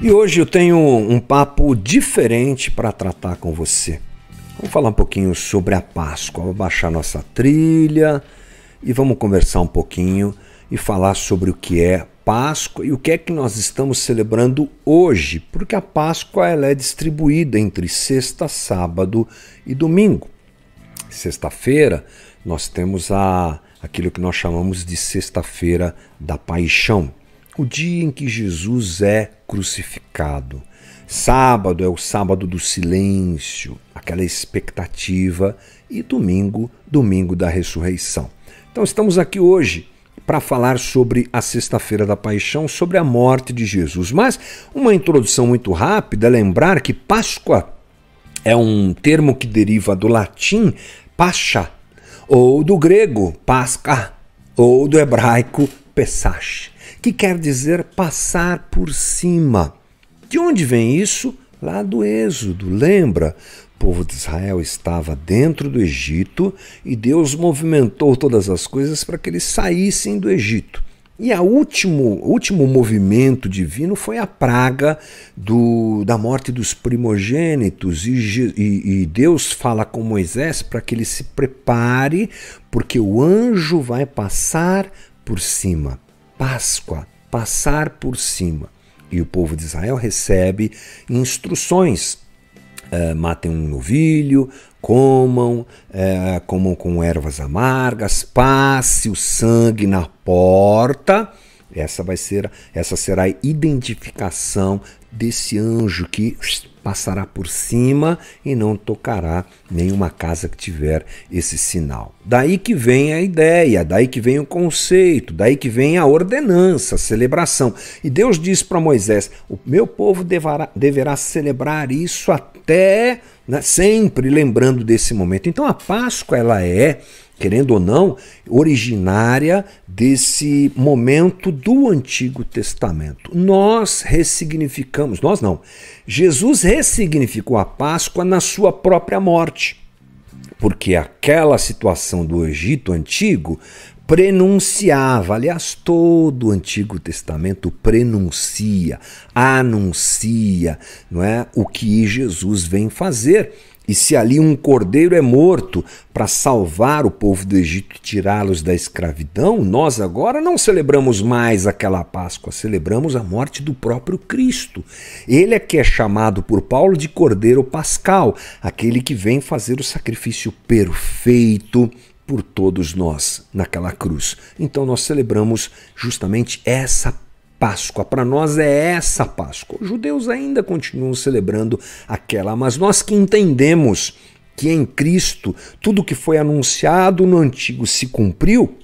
E hoje eu tenho um papo diferente para tratar com você. Vamos falar um pouquinho sobre a Páscoa. Vou baixar nossa trilha e vamos conversar um pouquinho e falar sobre o que é Páscoa e o que é que nós estamos celebrando hoje, porque a Páscoa ela é distribuída entre sexta, sábado e domingo. Sexta-feira nós temos aquilo que nós chamamos de Sexta-feira da Paixão, o dia em que Jesus é crucificado. Sábado é o sábado do silêncio, aquela expectativa, e domingo, domingo da ressurreição. Então estamos aqui hoje para falar sobre a Sexta-feira da Paixão, sobre a morte de Jesus. Mas uma introdução muito rápida é lembrar que Páscoa é um termo que deriva do latim pascha, ou do grego pascha, ou do hebraico pesach, que quer dizer passar por cima. De onde vem isso? Lá do Êxodo. Lembra? O povo de Israel estava dentro do Egito e Deus movimentou todas as coisas para que eles saíssem do Egito. E o último movimento divino foi a praga da morte dos primogênitos. E Deus fala com Moisés para que ele se prepare, porque o anjo vai passar por cima. Páscoa, passar por cima. E o povo de Israel recebe instruções. Matem um novilho, comam com ervas amargas, passe o sangue na porta. Essa será a identificação desse anjo que passará por cima e não tocará nenhuma casa que tiver esse sinal. Daí que vem a ideia, daí que vem o conceito, daí que vem a ordenança, a celebração. E Deus diz para Moisés: o meu povo deverá celebrar isso até, sempre lembrando desse momento. Então a Páscoa ela é, querendo ou não, originária desse momento do Antigo Testamento. Nós ressignificamos, nós não, Jesus ressignificou a Páscoa na sua própria morte, porque aquela situação do Egito Antigo prenunciava, aliás, todo o Antigo Testamento prenuncia, anuncia, não é, o que Jesus vem fazer. E se ali um cordeiro é morto para salvar o povo do Egito e tirá-los da escravidão, nós agora não celebramos mais aquela Páscoa, celebramos a morte do próprio Cristo. Ele é que é chamado por Paulo de Cordeiro Pascal, aquele que vem fazer o sacrifício perfeito por todos nós naquela cruz. Então nós celebramos justamente essa Páscoa. Para nós é essa Páscoa. Os judeus ainda continuam celebrando aquela, mas nós que entendemos que em Cristo tudo que foi anunciado no Antigo se cumpriu,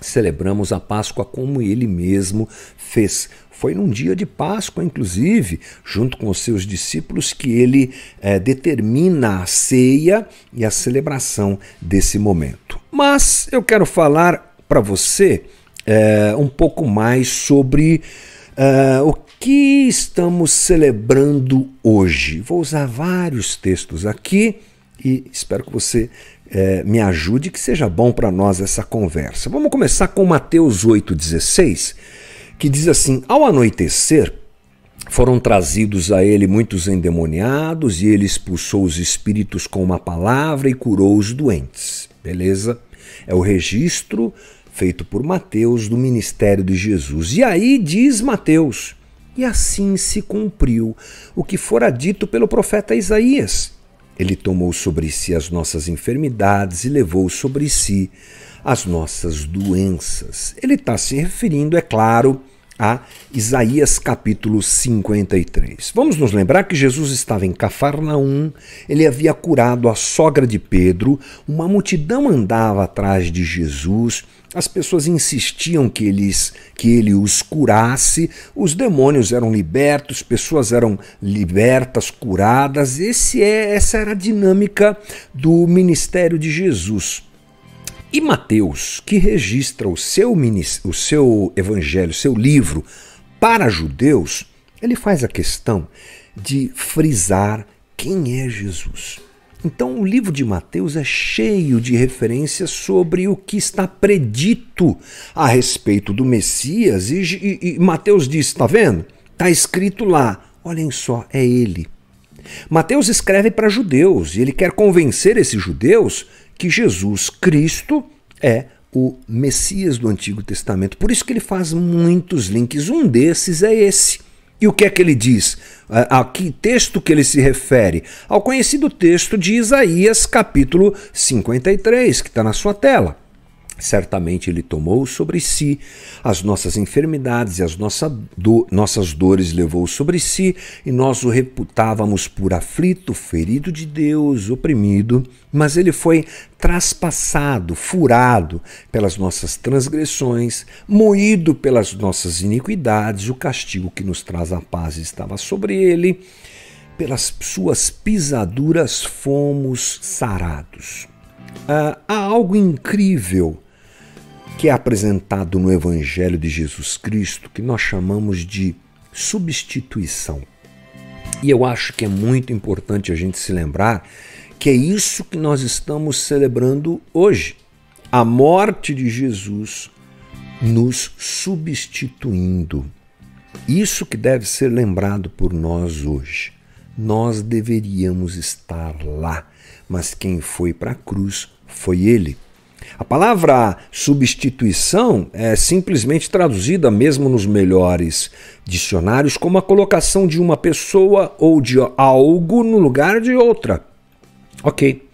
celebramos a Páscoa como ele mesmo fez. Foi num dia de Páscoa, inclusive, junto com os seus discípulos, que ele determina a ceia e a celebração desse momento. Mas eu quero falar para você um pouco mais sobre o que estamos celebrando hoje. Vou usar vários textos aqui e espero que você me ajude, que seja bom para nós essa conversa. Vamos começar com Mateus 8,16, que diz assim: ao anoitecer, foram trazidos a ele muitos endemoniados e ele expulsou os espíritos com uma palavra e curou os doentes. Beleza? É o registro feito por Mateus do ministério de Jesus. E aí diz Mateus: e assim se cumpriu o que fora dito pelo profeta Isaías. Ele tomou sobre si as nossas enfermidades e levou sobre si as nossas doenças. Ele está se referindo, é claro, a Isaías capítulo 53. Vamos nos lembrar que Jesus estava em Cafarnaum, ele havia curado a sogra de Pedro, uma multidão andava atrás de Jesus, as pessoas insistiam que ele os curasse, os demônios eram libertos, pessoas eram libertas, curadas. Essa era a dinâmica do ministério de Jesus. E Mateus, que registra o seu evangelho, o seu livro para judeus, ele faz a questão de frisar quem é Jesus. Então o livro de Mateus é cheio de referências sobre o que está predito a respeito do Messias. E Mateus diz, está vendo? Está escrito lá, olhem só, é ele. Mateus escreve para judeus e ele quer convencer esses judeus que Jesus Cristo é o Messias do Antigo Testamento. Por isso que ele faz muitos links. Um desses é esse. E o que é que ele diz? A que texto que ele se refere? Ao conhecido texto de Isaías, capítulo 53, que está na sua tela. Certamente ele tomou sobre si as nossas enfermidades e as nossas dores levou sobre si, e nós o reputávamos por aflito, ferido de Deus, oprimido, mas ele foi traspassado, furado pelas nossas transgressões, moído pelas nossas iniquidades, o castigo que nos traz a paz estava sobre ele, pelas suas pisaduras fomos sarados. Há algo incrível que é apresentado no Evangelho de Jesus Cristo, que nós chamamos de substituição. E eu acho que é muito importante a gente se lembrar que é isso que nós estamos celebrando hoje. A morte de Jesus nos substituindo. Isso que deve ser lembrado por nós hoje. Nós deveríamos estar lá, mas quem foi para a cruz foi ele. A palavra substituição é simplesmente traduzida, mesmo nos melhores dicionários, como a colocação de uma pessoa ou de algo no lugar de outra. Ok.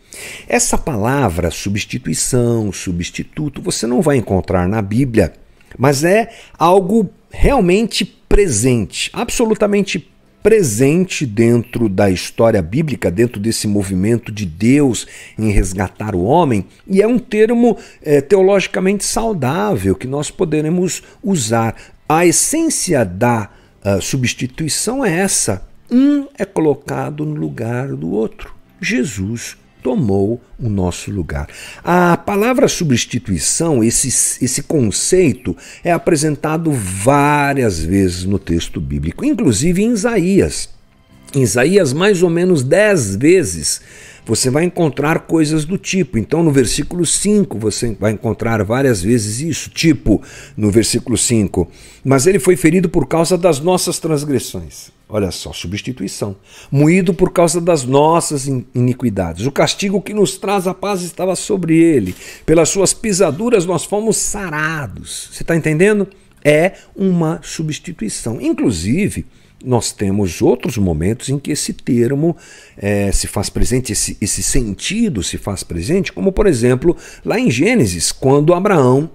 Essa palavra substituição, substituto, você não vai encontrar na Bíblia, mas é algo realmente presente, absolutamente presente dentro da história bíblica, dentro desse movimento de Deus em resgatar o homem, e é um termo teologicamente saudável que nós poderemos usar. A essência da substituição é essa: um é colocado no lugar do outro. Jesus tomou o nosso lugar. A palavra substituição, esse conceito, é apresentado várias vezes no texto bíblico, inclusive em Isaías. Em Isaías, mais ou menos 10 vezes, você vai encontrar coisas do tipo. Então, no versículo 5, você vai encontrar várias vezes isso, tipo, no versículo 5, mas ele foi ferido por causa das nossas transgressões. Olha só, substituição. Moído por causa das nossas iniquidades. O castigo que nos traz a paz estava sobre ele. Pelas suas pisaduras nós fomos sarados. Você está entendendo? É uma substituição. Inclusive, nós temos outros momentos em que esse termo se faz presente, esse sentido se faz presente, como por exemplo, lá em Gênesis, quando Abraão,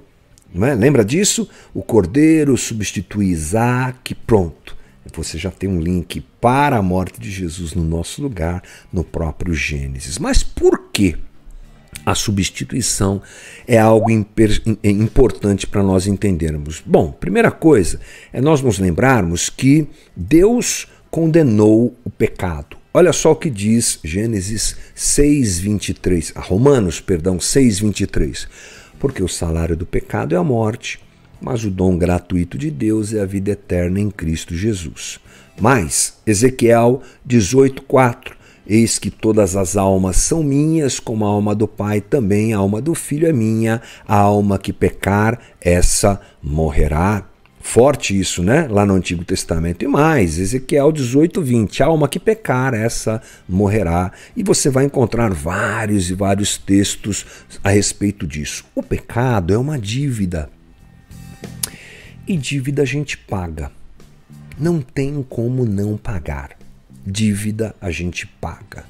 não é? Lembra disso? O cordeiro substitui Isaac, pronto. Você já tem um link para a morte de Jesus no nosso lugar, no próprio Gênesis. Mas por que a substituição é algo importante para nós entendermos? Bom, primeira coisa é nós nos lembrarmos que Deus condenou o pecado. Olha só o que diz Gênesis 6:23, Romanos, 6:23. Porque o salário do pecado é a morte, mas o dom gratuito de Deus é a vida eterna em Cristo Jesus. Mas, Ezequiel 18:4, eis que todas as almas são minhas, como a alma do Pai, também a alma do Filho é minha, a alma que pecar, essa morrerá. Forte isso, né? Lá no Antigo Testamento. E mais, Ezequiel 18:20, a alma que pecar, essa morrerá. E você vai encontrar vários e vários textos a respeito disso. O pecado é uma dívida. E dívida a gente paga. Não tem como não pagar. Dívida a gente paga.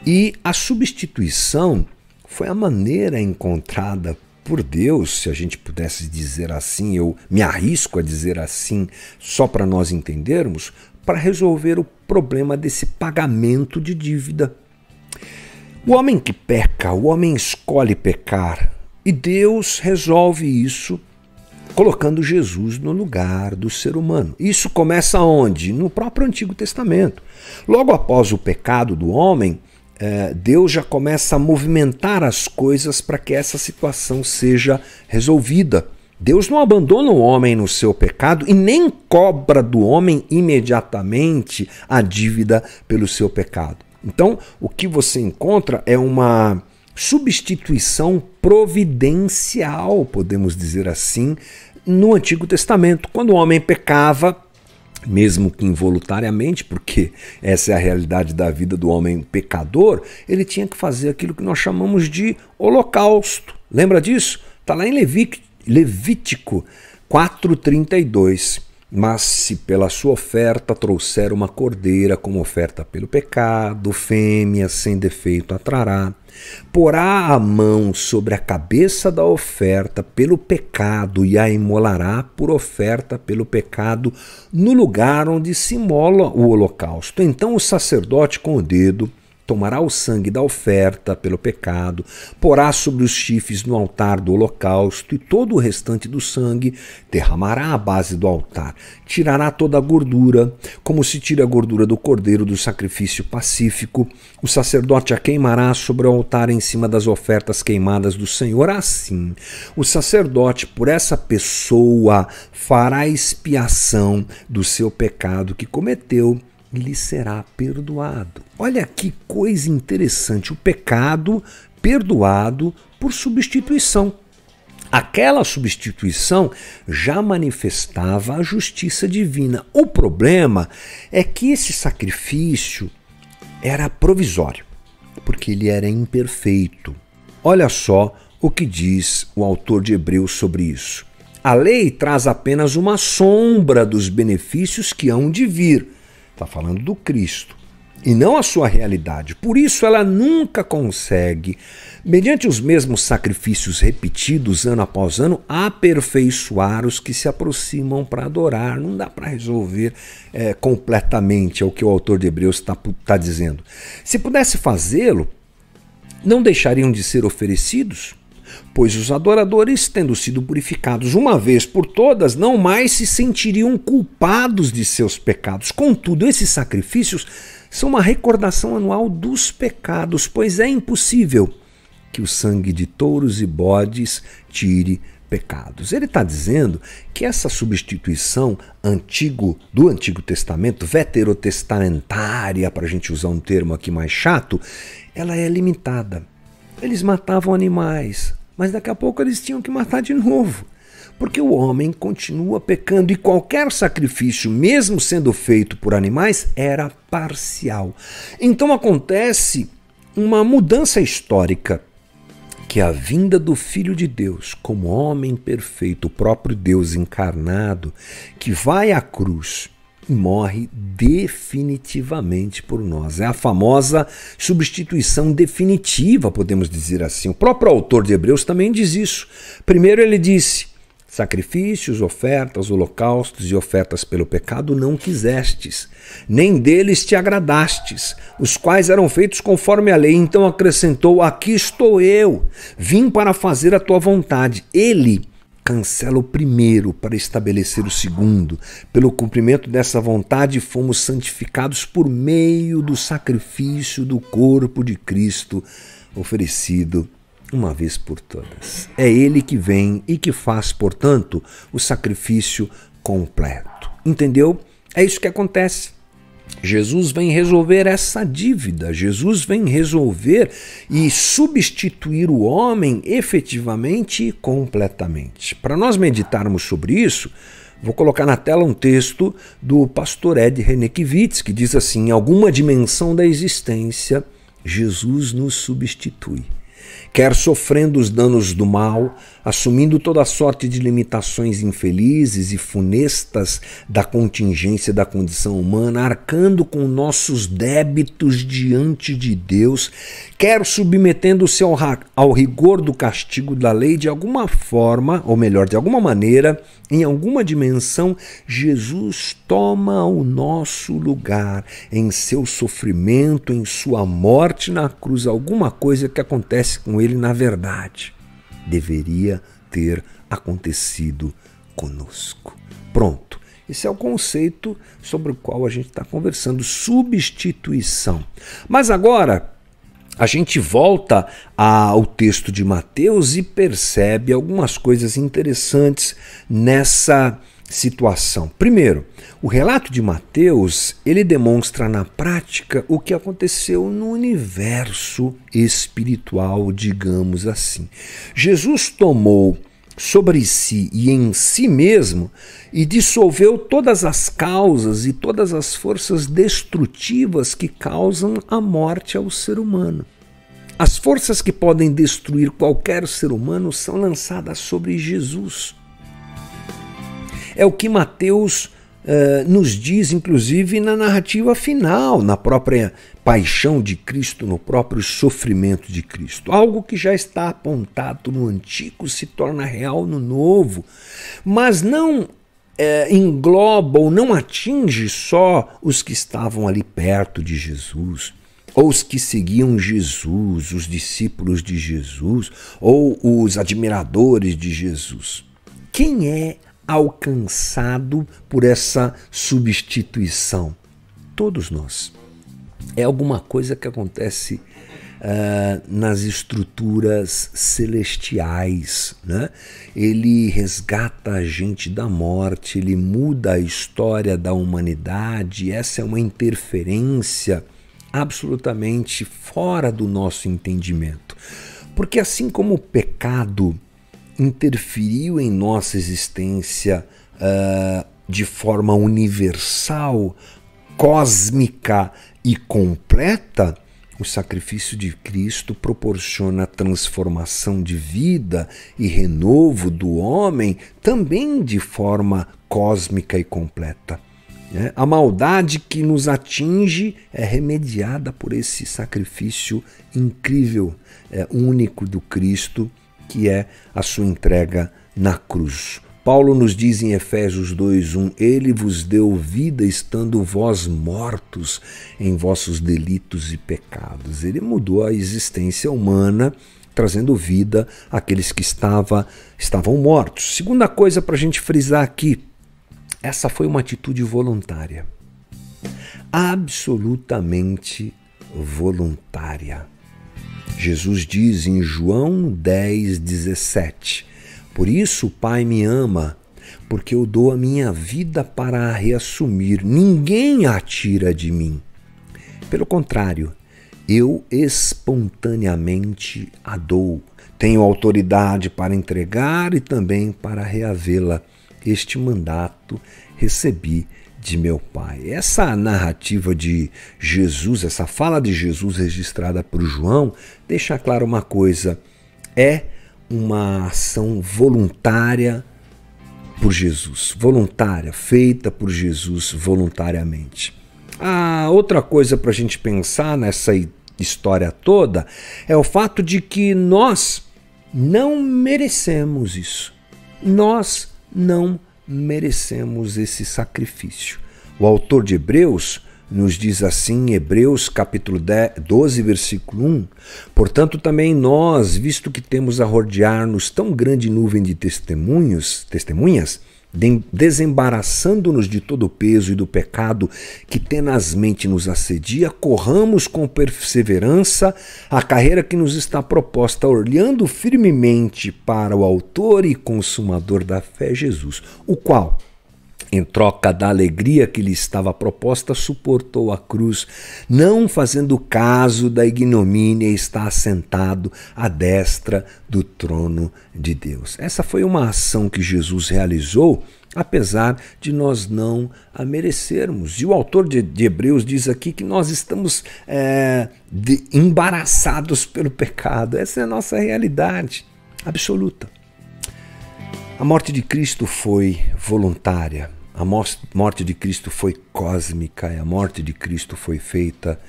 E a substituição foi a maneira encontrada por Deus, se a gente pudesse dizer assim, eu me arrisco a dizer assim, só para nós entendermos, para resolver o problema desse pagamento de dívida. O homem que peca, o homem escolhe pecar, e Deus resolve isso colocando Jesus no lugar do ser humano. Isso começa onde? No próprio Antigo Testamento. Logo após o pecado do homem, Deus já começa a movimentar as coisas para que essa situação seja resolvida. Deus não abandona o homem no seu pecado e nem cobra do homem imediatamente a dívida pelo seu pecado. Então, o que você encontra é uma substituição providencial, podemos dizer assim, no Antigo Testamento. Quando o homem pecava, mesmo que involuntariamente, porque essa é a realidade da vida do homem pecador, ele tinha que fazer aquilo que nós chamamos de holocausto. Lembra disso? Está lá em Levítico 4:32. Mas se pela sua oferta trouxer uma cordeira como oferta pelo pecado, fêmea sem defeito a trará, porá a mão sobre a cabeça da oferta pelo pecado e a imolará por oferta pelo pecado no lugar onde se imola o holocausto. Então o sacerdote com o dedo tomará o sangue da oferta pelo pecado, porá sobre os chifres no altar do holocausto e todo o restante do sangue derramará à base do altar. Tirará toda a gordura, como se tira a gordura do cordeiro do sacrifício pacífico. O sacerdote a queimará sobre o altar em cima das ofertas queimadas do Senhor. Assim, o sacerdote por essa pessoa fará expiação do seu pecado que cometeu, lhe será perdoado. Olha que coisa interessante, o pecado perdoado por substituição. Aquela substituição já manifestava a justiça divina. O problema é que esse sacrifício era provisório, porque ele era imperfeito. Olha só o que diz o autor de Hebreus sobre isso. A lei traz apenas uma sombra dos benefícios que hão de vir. Está falando do Cristo, e não a sua realidade. Por isso ela nunca consegue, mediante os mesmos sacrifícios repetidos ano após ano, aperfeiçoar os que se aproximam para adorar. Não dá para resolver completamente, é o que o autor de Hebreus está dizendo. Se pudesse fazê-lo, não deixariam de ser oferecidos? Pois os adoradores, tendo sido purificados uma vez por todas, não mais se sentiriam culpados de seus pecados. Contudo, esses sacrifícios são uma recordação anual dos pecados, pois é impossível que o sangue de touros e bodes tire pecados. Ele está dizendo que essa substituição do Antigo Testamento, veterotestamentária, para a gente usar um termo aqui mais chato, ela é limitada. Eles matavam animais, mas daqui a pouco eles tinham que matar de novo, porque o homem continua pecando e qualquer sacrifício, mesmo sendo feito por animais, era parcial. Então acontece uma mudança histórica, que a vinda do Filho de Deus, como homem perfeito, o próprio Deus encarnado, que vai à cruz e morre definitivamente por nós. É a famosa substituição definitiva, podemos dizer assim. O próprio autor de Hebreus também diz isso. Primeiro ele disse: sacrifícios, ofertas, holocaustos e ofertas pelo pecado não quisestes, nem deles te agradastes, os quais eram feitos conforme a lei. Então acrescentou: aqui estou eu, vim para fazer a tua vontade. Ele cancela o primeiro para estabelecer o segundo. Pelo cumprimento dessa vontade fomos santificados por meio do sacrifício do corpo de Cristo, oferecido uma vez por todas. É Ele que vem e que faz, portanto, o sacrifício completo. Entendeu? É isso que acontece. Jesus vem resolver essa dívida, Jesus vem resolver e substituir o homem efetivamente e completamente. Para nós meditarmos sobre isso, vou colocar na tela um texto do pastor Ed Renekiewicz, que diz assim: em alguma dimensão da existência, Jesus nos substitui. Quer sofrendo os danos do mal, assumindo toda sorte de limitações infelizes e funestas da contingência da condição humana, arcando com nossos débitos diante de Deus, quer submetendo-se ao rigor do castigo da lei, de alguma forma, ou melhor, de alguma maneira, em alguma dimensão, Jesus toma o nosso lugar em seu sofrimento, em sua morte na cruz. Alguma coisa que acontece com ele, na verdade, deveria ter acontecido conosco. Pronto. Esse é o conceito sobre o qual a gente está conversando, substituição. Mas agora, a gente volta ao texto de Mateus e percebe algumas coisas interessantes nessa situação. Primeiro, o relato de Mateus, ele demonstra na prática o que aconteceu no universo espiritual, digamos assim. Jesus tomou sobre si e em si mesmo e dissolveu todas as causas e todas as forças destrutivas que causam a morte ao ser humano. As forças que podem destruir qualquer ser humano são lançadas sobre Jesus. É o que Mateus nos diz, inclusive, na narrativa final, na própria paixão de Cristo, no próprio sofrimento de Cristo. Algo que já está apontado no Antigo se torna real no Novo, mas não engloba ou não atinge só os que estavam ali perto de Jesus, ou os que seguiam Jesus, os discípulos de Jesus, ou os admiradores de Jesus. Quem é alcançado por essa substituição? Todos nós. É alguma coisa que acontece nas estruturas celestiais, né? Ele resgata a gente da morte, ele muda a história da humanidade. Essa é uma interferência absolutamente fora do nosso entendimento. Porque assim como o pecado interferiu em nossa existência de forma universal, cósmica e completa, o sacrifício de Cristo proporciona transformação de vida e renovo do homem também de forma cósmica e completa. A maldade que nos atinge é remediada por esse sacrifício incrível, único do Cristo, que é a sua entrega na cruz. Paulo nos diz em Efésios 2:1, ele vos deu vida estando vós mortos em vossos delitos e pecados. Ele mudou a existência humana, trazendo vida àqueles que estavam mortos. Segunda coisa para a gente frisar aqui, essa foi uma atitude voluntária. Absolutamente voluntária. Jesus diz em João 10:17, por isso o Pai me ama, porque eu dou a minha vida para a reassumir. Ninguém a tira de mim. Pelo contrário, eu espontaneamente a dou. Tenho autoridade para entregar e também para reavê-la. Este mandato recebi de meu Pai. Essa narrativa de Jesus, essa fala de Jesus registrada por João, deixa claro uma coisa: é uma ação voluntária por Jesus, voluntária, feita por Jesus voluntariamente. A outra coisa para a gente pensar nessa história toda é o fato de que nós não merecemos isso. Nós não merecemos esse sacrifício. O autor de Hebreus nos diz assim em Hebreus capítulo 12, versículo 1, portanto também nós, visto que temos a rodear-nos tão grande nuvem de testemunhas, desembaraçando-nos de todo o peso e do pecado que tenazmente nos assedia, corramos com perseverança a carreira que nos está proposta, olhando firmemente para o autor e consumador da fé, Jesus, o qual, em troca da alegria que lhe estava proposta, suportou a cruz, não fazendo caso da ignomínia, e está assentado à destra do trono de Deus. Essa foi uma ação que Jesus realizou, apesar de nós não a merecermos. E o autor de Hebreus diz aqui que nós estamos embaraçados pelo pecado. Essa é a nossa realidade absoluta. A morte de Cristo foi voluntária. A morte de Cristo foi cósmica, e a morte de Cristo foi feita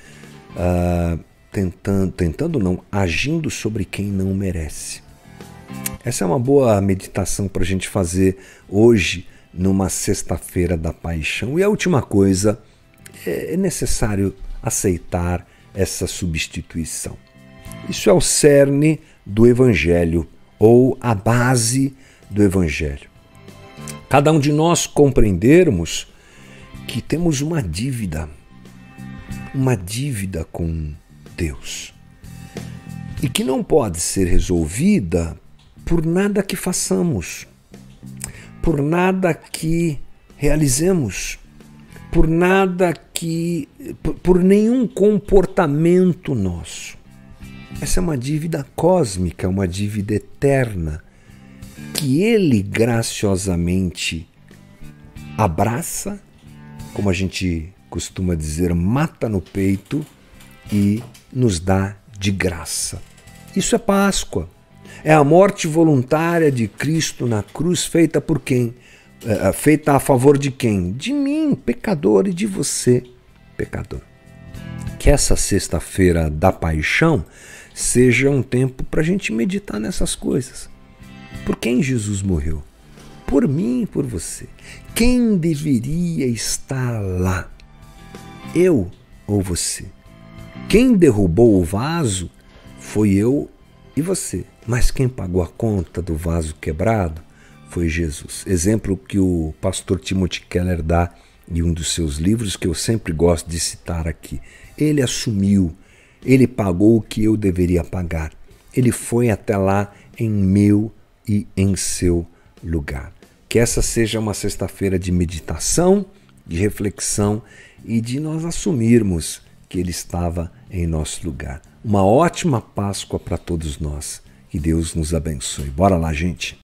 agindo sobre quem não merece. Essa é uma boa meditação para a gente fazer hoje, numa sexta-feira da paixão. E a última coisa, é necessário aceitar essa substituição. Isso é o cerne do Evangelho, ou a base do Evangelho. Cada um de nós compreendermos que temos uma dívida com Deus. e que não pode ser resolvida por nada que façamos, por nada que realizemos, por nenhum comportamento nosso. Essa é uma dívida cósmica, uma dívida eterna, que Ele graciosamente abraça, como a gente costuma dizer, mata no peito e nos dá de graça. Isso é Páscoa. É a morte voluntária de Cristo na cruz, feita por quem? Feita a favor de quem? De mim, pecador, e de você, pecador. Que essa sexta-feira da paixão seja um tempo para a gente meditar nessas coisas. Por quem Jesus morreu? Por mim e por você. Quem deveria estar lá? Eu ou você? Quem derrubou o vaso foi eu e você. Mas quem pagou a conta do vaso quebrado foi Jesus. Exemplo que o pastor Timothy Keller dá em um dos seus livros, que eu sempre gosto de citar aqui. Ele assumiu, ele pagou o que eu deveria pagar. Ele foi até lá em meu e em seu lugar. Que essa seja uma sexta-feira de meditação, de reflexão e de nós assumirmos que Ele estava em nosso lugar. Uma ótima Páscoa para todos nós. Que Deus nos abençoe. Bora lá, gente!